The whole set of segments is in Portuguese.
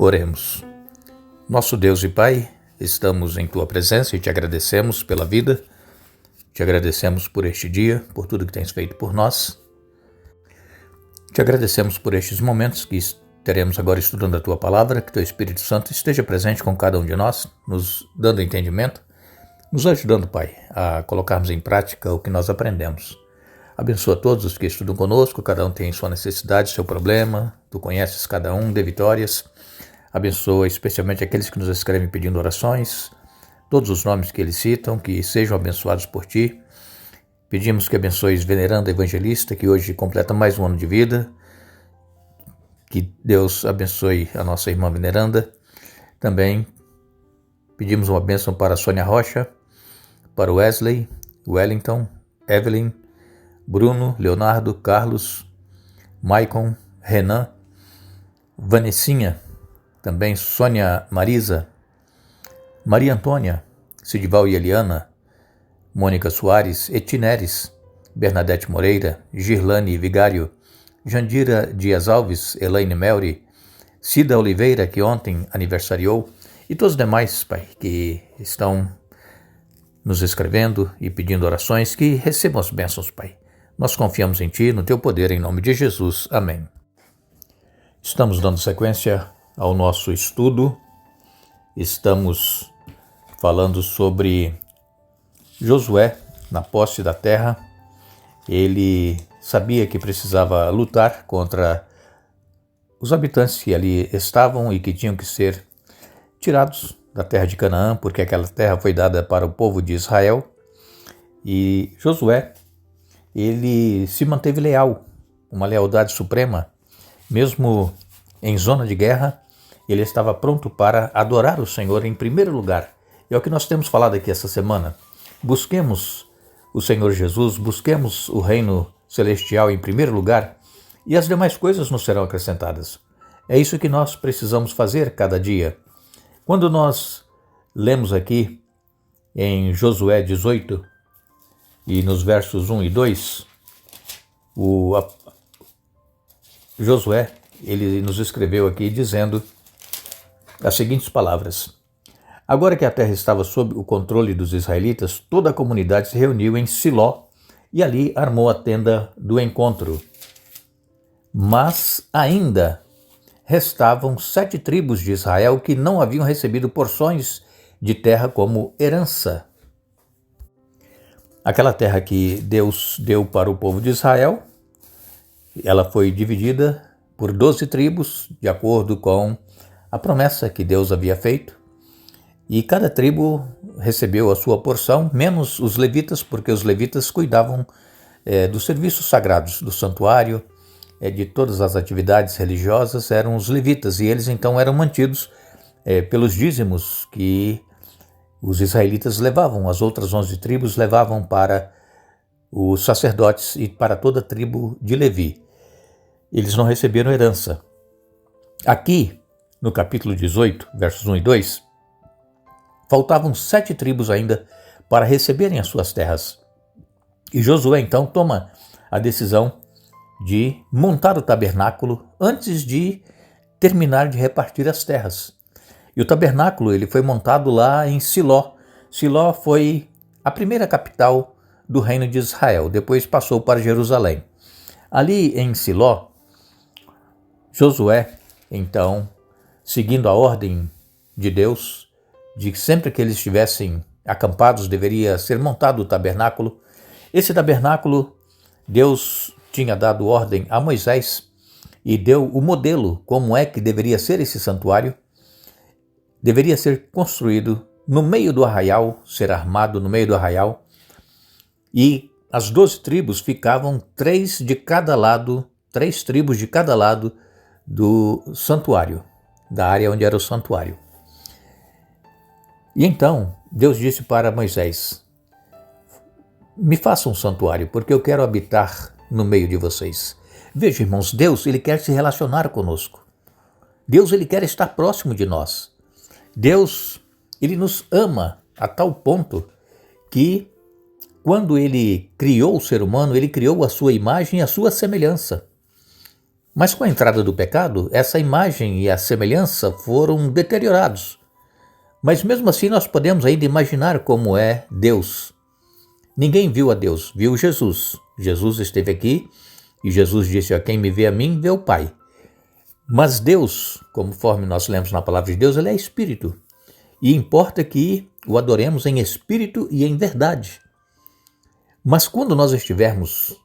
Oremos. Nosso Deus e Pai, estamos em Tua presença e te agradecemos pela vida, te agradecemos por este dia, por tudo que tens feito por nós. Te agradecemos por estes momentos que teremos agora estudando a Tua Palavra, que Teu Espírito Santo esteja presente com cada um de nós, nos dando entendimento, nos ajudando, Pai, a colocarmos em prática o que nós aprendemos. Abençoa todos os que estudam conosco, cada um tem sua necessidade, seu problema, Tu conheces cada um, dê vitórias. Abençoa especialmente aqueles que nos escrevem pedindo orações, todos os nomes que eles citam, que sejam abençoados por Ti. Pedimos que abençoes Veneranda Evangelista, que hoje completa mais um ano de vida. Que Deus abençoe a nossa irmã Veneranda. Também pedimos uma bênção para a Sônia Rocha, para o Wesley, Wellington, Evelyn, Bruno, Leonardo, Carlos, Maicon, Renan, Vanessinha, também Sônia Marisa, Maria Antônia, Sidival e Eliana, Mônica Soares, Etineres, Bernadette Moreira, Girlane Vigário, Jandira Dias Alves, Elaine Melri, Cida Oliveira, que ontem aniversariou, e todos os demais, Pai, que estão nos escrevendo e pedindo orações, que recebam as bênçãos, Pai. Nós confiamos em Ti, no Teu poder, em nome de Jesus. Amém. Estamos dando sequência ao nosso estudo. Estamos falando sobre Josué na posse da terra. Ele sabia que precisava lutar contra os habitantes que ali estavam e que tinham que ser tirados da terra de Canaã, porque aquela terra foi dada para o povo de Israel. E Josué, ele se manteve leal, uma lealdade suprema, mesmo em zona de guerra. Ele estava pronto para adorar o Senhor em primeiro lugar. É o que nós temos falado aqui essa semana. Busquemos o Senhor Jesus, busquemos o reino celestial em primeiro lugar e as demais coisas nos serão acrescentadas. É isso que nós precisamos fazer cada dia. Quando nós lemos aqui em Josué 18 e nos versos 1 e 2, Josué, ele nos escreveu aqui dizendo as seguintes palavras: Agora que a terra estava sob o controle dos israelitas, toda a comunidade se reuniu em Siló e ali armou a tenda do encontro. Mas ainda restavam 7 tribos de Israel que não haviam recebido porções de terra como herança. Aquela terra que Deus deu para o povo de Israel, ela foi dividida por 12 tribos, de acordo com a promessa que Deus havia feito. E cada tribo recebeu a sua porção, menos os levitas, porque os levitas cuidavam dos serviços sagrados, do santuário, de todas as atividades religiosas, eram os levitas, e eles então eram mantidos pelos dízimos que os israelitas levavam. As outras 11 tribos levavam para os sacerdotes e para toda a tribo de Levi. Eles não receberam herança. Aqui, no capítulo 18, versos 1 e 2, faltavam 7 tribos ainda para receberem as suas terras. E Josué então toma a decisão de montar o tabernáculo antes de terminar de repartir as terras. E o tabernáculo ele foi montado lá em Siló. Siló foi a primeira capital do reino de Israel, depois passou para Jerusalém. Ali em Siló, Josué, então, seguindo a ordem de Deus, de que sempre que eles estivessem acampados deveria ser montado o tabernáculo. Esse tabernáculo, Deus tinha dado ordem a Moisés e deu o modelo, como é que deveria ser esse santuário. Deveria ser construído no meio do arraial, ser armado no meio do arraial, e as 12 tribos ficavam 3 de cada lado, 3 tribos de cada lado do santuário, da área onde era o santuário. E então Deus disse para Moisés: me faça um santuário, porque eu quero habitar no meio de vocês. Veja, irmãos, Deus ele quer se relacionar conosco. Deus ele quer estar próximo de nós. Deus ele nos ama a tal ponto que quando ele criou o ser humano, ele criou a sua imagem e a sua semelhança. Mas com a entrada do pecado, essa imagem e a semelhança foram deteriorados. Mas mesmo assim nós podemos ainda imaginar como é Deus. Ninguém viu a Deus, viu Jesus. Jesus esteve aqui e Jesus disse: quem me vê a mim, vê o Pai. Mas Deus, conforme nós lemos na palavra de Deus, ele é espírito. E importa que o adoremos em espírito e em verdade. Mas quando nós estivermos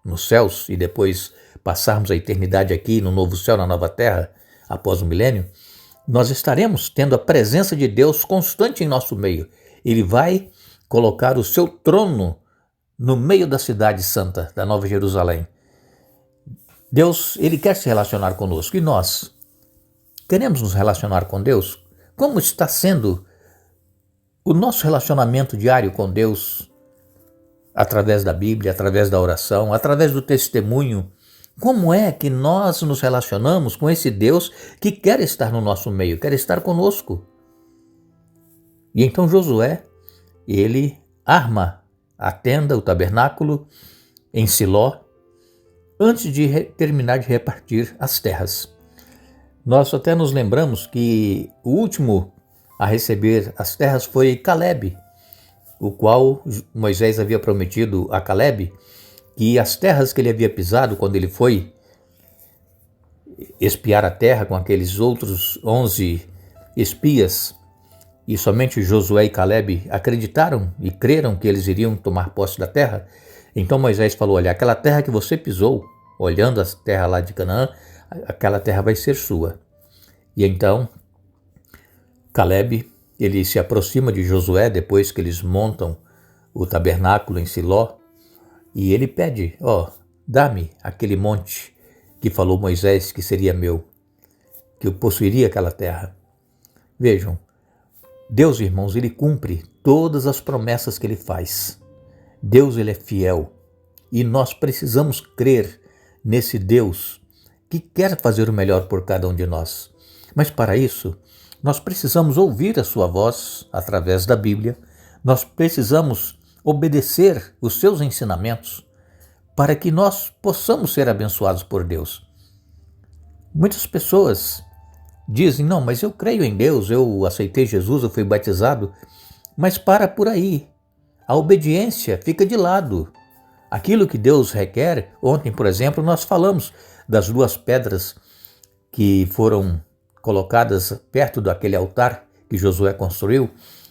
nos céus e depois passarmos a eternidade aqui no novo céu, na nova terra, após o milênio, nós estaremos tendo a presença de Deus constante em nosso meio. Ele vai colocar o seu trono no meio da cidade santa, da Nova Jerusalém. Deus, ele quer se relacionar conosco e nós queremos nos relacionar com Deus? Como está sendo o nosso relacionamento diário com Deus através da Bíblia, através da oração, através do testemunho? Como é que nós nos relacionamos com esse Deus que quer estar no nosso meio, quer estar conosco? E então Josué, ele arma a tenda, o tabernáculo, em Siló, antes de terminar de repartir as terras. Nós até nos lembramos que o último a receber as terras foi Calebe, o qual Moisés havia prometido a Calebe que as terras que ele havia pisado quando ele foi espiar a terra com aqueles outros 11 espias, e somente Josué e Calebe acreditaram e creram que eles iriam tomar posse da terra. Então Moisés falou: olha, aquela terra que você pisou, olhando a terra lá de Canaã, aquela terra vai ser sua. E então Calebe, ele se aproxima de Josué depois que eles montam o tabernáculo em Siló, e ele pede: dá-me aquele monte que falou Moisés que seria meu, que eu possuiria aquela terra. Vejam, Deus, irmãos, ele cumpre todas as promessas que ele faz. Deus, ele é fiel e nós precisamos crer nesse Deus que quer fazer o melhor por cada um de nós. Mas para isso, nós precisamos ouvir a sua voz através da Bíblia, nós precisamos obedecer os seus ensinamentos para que nós possamos ser abençoados por Deus. Muitas pessoas dizem: não, mas eu creio em Deus, eu aceitei Jesus, eu fui batizado, mas para por aí. A obediência fica de lado. Aquilo que Deus requer, ontem, por exemplo, nós falamos das 2 pedras que foram colocadas perto daquele altar que Josué construiu,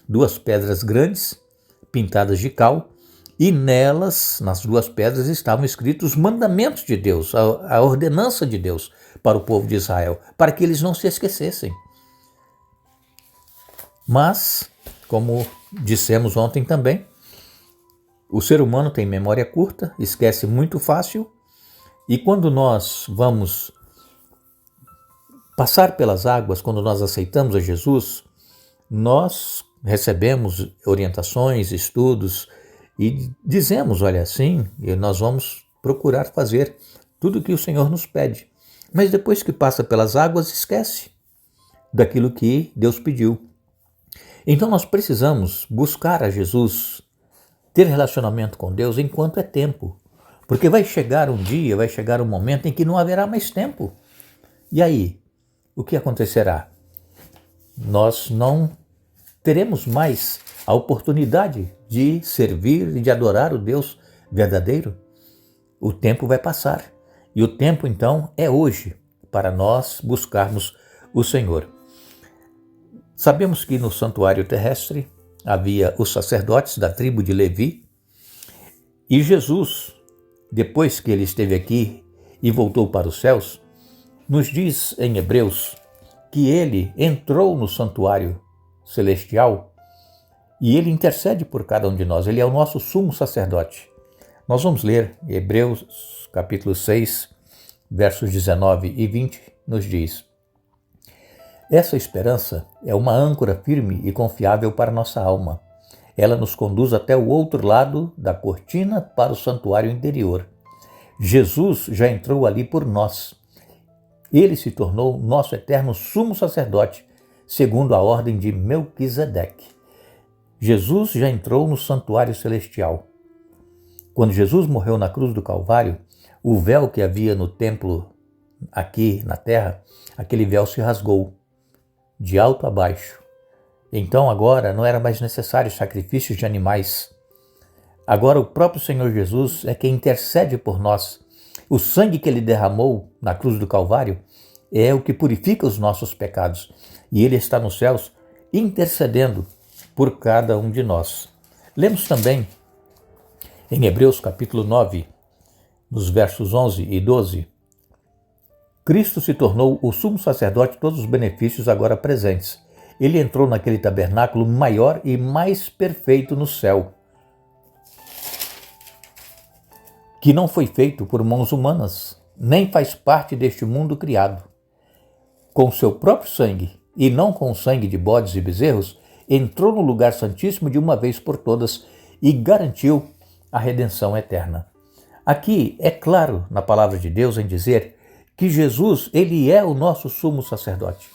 2 pedras grandes, pintadas de cal, e nelas, nas 2 pedras, estavam escritos os mandamentos de Deus, a ordenança de Deus para o povo de Israel, para que eles não se esquecessem. Mas, como dissemos ontem também, o ser humano tem memória curta, esquece muito fácil, e quando nós vamos passar pelas águas, quando nós aceitamos a Jesus, nós recebemos orientações, estudos e dizemos: olha, assim, nós vamos procurar fazer tudo o que o Senhor nos pede. Mas depois que passa pelas águas, esquece daquilo que Deus pediu. Então nós precisamos buscar a Jesus, ter relacionamento com Deus enquanto é tempo. Porque vai chegar um dia, vai chegar um momento em que não haverá mais tempo. E aí, o que acontecerá? Nós não teremos mais a oportunidade de servir e de adorar o Deus verdadeiro. O tempo vai passar. E o tempo, então, é hoje, para nós buscarmos o Senhor. Sabemos que no santuário terrestre havia os sacerdotes da tribo de Levi, e Jesus, depois que ele esteve aqui e voltou para os céus, nos diz em Hebreus que ele entrou no santuário celestial e ele intercede por cada um de nós. Ele é o nosso sumo sacerdote. Nós vamos ler Hebreus capítulo 6, versos 19 e 20, nos diz: essa esperança é uma âncora firme e confiável para nossa alma. Ela nos conduz até o outro lado da cortina para o santuário interior. Jesus já entrou ali por nós. Ele se tornou nosso eterno sumo sacerdote, segundo a ordem de Melquisedeque. Jesus já entrou no santuário celestial. Quando Jesus morreu na cruz do Calvário, o véu que havia no templo aqui na terra, aquele véu se rasgou de alto a baixo. Então agora não era mais necessário sacrifícios de animais. Agora o próprio Senhor Jesus é quem intercede por nós. O sangue que ele derramou na cruz do Calvário é o que purifica os nossos pecados. E ele está nos céus intercedendo por cada um de nós. Lemos também em Hebreus capítulo 9, nos versos 11 e 12, Cristo se tornou o sumo sacerdote de todos os benefícios agora presentes. Ele entrou naquele tabernáculo maior e mais perfeito no céu, que não foi feito por mãos humanas, nem faz parte deste mundo criado. Com seu próprio sangue, e não com o sangue de bodes e bezerros, entrou no lugar santíssimo de uma vez por todas e garantiu a redenção eterna. Aqui é claro na palavra de Deus em dizer que Jesus, ele é o nosso sumo sacerdote.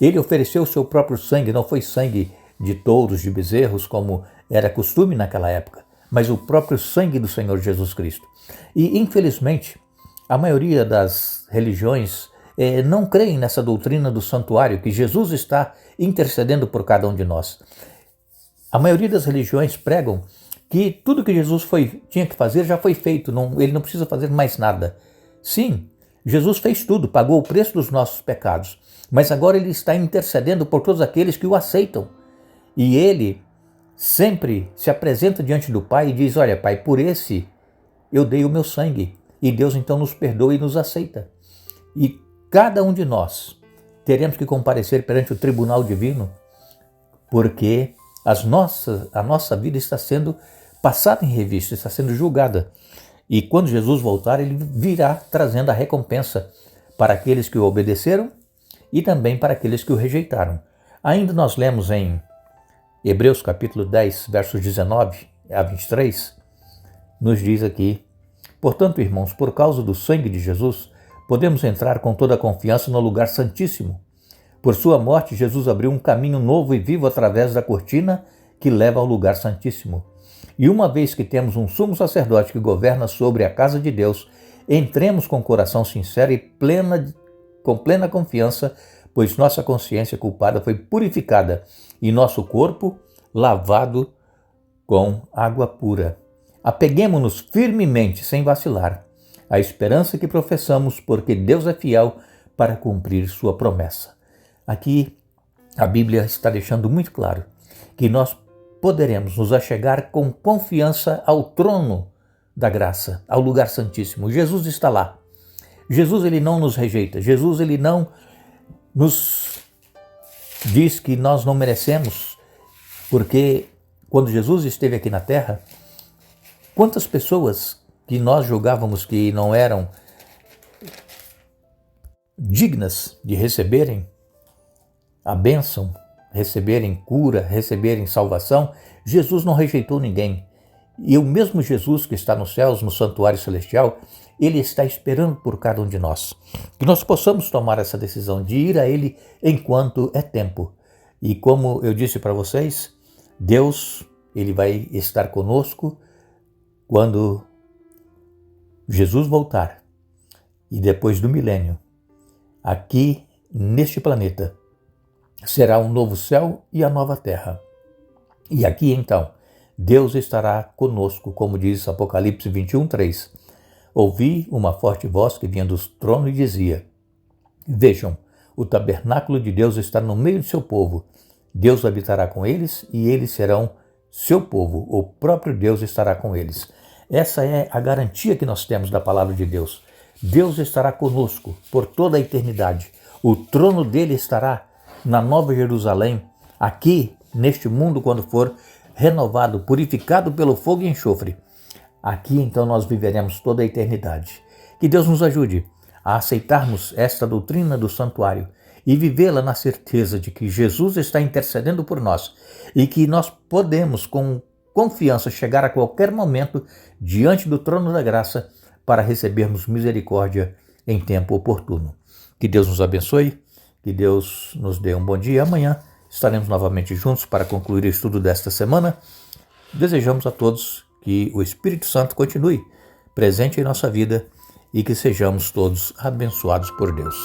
Ele ofereceu o seu próprio sangue, não foi sangue de touros, de bezerros, como era costume naquela época, mas o próprio sangue do Senhor Jesus Cristo. E, infelizmente, a maioria das religiões não creem nessa doutrina do santuário, que Jesus está intercedendo por cada um de nós. A maioria das religiões pregam que tudo que Jesus tinha que fazer já foi feito, ele não precisa fazer mais nada. Sim, Jesus fez tudo, pagou o preço dos nossos pecados, mas agora ele está intercedendo por todos aqueles que o aceitam. E ele sempre se apresenta diante do Pai e diz: olha, Pai, por esse eu dei o meu sangue. E Deus então nos perdoa e nos aceita. E cada um de nós teremos que comparecer perante o tribunal divino, porque a nossa vida está sendo passada em revista, está sendo julgada. E quando Jesus voltar, ele virá trazendo a recompensa para aqueles que o obedeceram e também para aqueles que o rejeitaram. Ainda nós lemos em Hebreus capítulo 10, versos 19 a 23, nos diz aqui: portanto, irmãos, por causa do sangue de Jesus, podemos entrar com toda a confiança no lugar santíssimo. Por sua morte, Jesus abriu um caminho novo e vivo através da cortina que leva ao lugar santíssimo. E uma vez que temos um sumo sacerdote que governa sobre a casa de Deus, entremos com coração sincero e com plena confiança, pois nossa consciência culpada foi purificada e nosso corpo lavado com água pura. Apeguemo-nos firmemente, sem vacilar, à esperança que professamos, porque Deus é fiel para cumprir sua promessa. Aqui a Bíblia está deixando muito claro que nós poderemos nos achegar com confiança ao trono da graça, ao lugar santíssimo. Jesus está lá. Jesus, ele não nos rejeita. Jesus, ele não nos diz que nós não merecemos, porque quando Jesus esteve aqui na terra, quantas pessoas que nós julgávamos que não eram dignas de receberem a bênção, receberem cura, receberem salvação, Jesus não rejeitou ninguém. E o mesmo Jesus que está nos céus, no santuário celestial, ele está esperando por cada um de nós. Que nós possamos tomar essa decisão de ir a ele enquanto é tempo. E como eu disse para vocês, Deus, ele vai estar conosco quando Jesus voltar. E depois do milênio, aqui neste planeta, será um novo céu e a nova terra. E aqui então, Deus estará conosco, como diz Apocalipse 21:3. Ouvi uma forte voz que vinha do trono e dizia: vejam, o tabernáculo de Deus está no meio de seu povo. Deus habitará com eles e eles serão seu povo. O próprio Deus estará com eles. Essa é a garantia que nós temos da palavra de Deus. Deus estará conosco por toda a eternidade. O trono dele estará na Nova Jerusalém, aqui neste mundo, quando for renovado, purificado pelo fogo e enxofre. Aqui então nós viveremos toda a eternidade. Que Deus nos ajude a aceitarmos esta doutrina do santuário e vivê-la na certeza de que Jesus está intercedendo por nós e que nós podemos com confiança chegar a qualquer momento diante do trono da graça para recebermos misericórdia em tempo oportuno. Que Deus nos abençoe, que Deus nos dê um bom dia. Amanhã estaremos novamente juntos para concluir o estudo desta semana. Desejamos a todos que o Espírito Santo continue presente em nossa vida e que sejamos todos abençoados por Deus.